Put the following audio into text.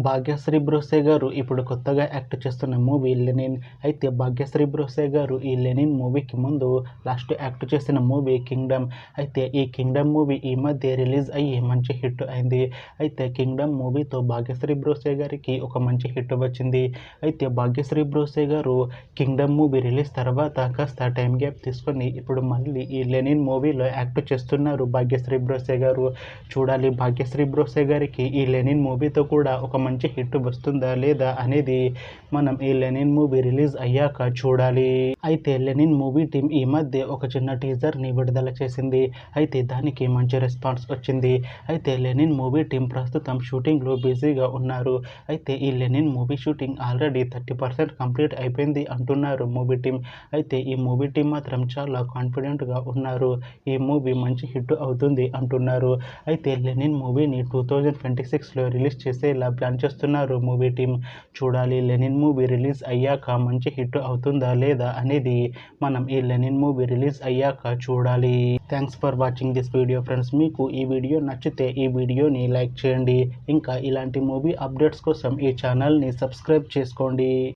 భాగ్యశ్రీ బ్రోసే గారు ఇప్పుడు కొత్తగా యాక్ట్ చేస్తున్న మూవీ లెనిన్. అయితే భాగ్యశ్రీ బ్రోసే గారు ఈ లెనిన్ మూవీకి ముందు లాస్ట్ యాక్ట్ చేసిన మూవీ కింగ్డమ్. అయితే ఈ కింగ్డమ్ మూవీ ఈ మధ్య రిలీజ్ అయ్యి మంచి హిట్ అయింది. అయితే కింగ్డమ్ మూవీతో భాగ్యశ్రీ బ్రోసే గారికి ఒక మంచి హిట్ వచ్చింది. అయితే భాగ్యశ్రీ బ్రోసే గారు కింగ్డమ్ మూవీ రిలీజ్ తర్వాత కాస్త టైం గ్యాప్ తీసుకొని ఇప్పుడు మళ్ళీ ఈ లెనిన్ మూవీలో యాక్ట్ చేస్తున్నారు భాగ్యశ్రీ బ్రోసే గారు. చూడాలి భాగ్యశ్రీ బ్రోసే గారికి ఈ లెనిన్ మూవీతో కూడా ఒక మంచి హిట్ వస్తుందా లేదా అనేది మనం ఈ లెనిన్ మూవీ రిలీజ్ అయ్యాక చూడాలి. అయితే లెనిన్ మూవీ టీం ఈ మధ్య ఒక చిన్న టీజర్ని విడుదల చేసింది. అయితే దానికి మంచి రెస్పాన్స్ వచ్చింది. అయితే లెనిన్ మూవీ టీం ప్రస్తుతం షూటింగ్లో బిజీగా ఉన్నారు. అయితే ఈ Lenin movie shooting already 30% complete అయిపోయింది అంటున్నారు మూవీ టీం. అయితే ఈ మూవీ టీం మాత్రం చాలా కాన్ఫిడెంట్గా ఉన్నారు. ఈ మూవీ మంచి హిట్ అవుతుంది అంటున్నారు. అయితే లెనిన్ మూవీని 2026లో రిలీజ్ చేసేలా ప్లాన్ చేస్తున్నారు మూవీ టీం. చూడాలి లెనిన్ మూవీ రిలీజ్ అయ్యాక మంచి హిట్ అవుతుందా లేదా అనేది మనం ఈ లెనిన్ మూవీ రిలీజ్ అయ్యాక చూడాలి. Thanks for watching this video friends. మీకు ఈ వీడియో నచ్చితే ఈ వీడియోని లైక్ చేయండి. ఇంకా ఇలాంటి మూవీ అప్డేట్స్ కోసం ఈ ఛానల్ని సబ్స్క్రైబ్ చేసుకోండి.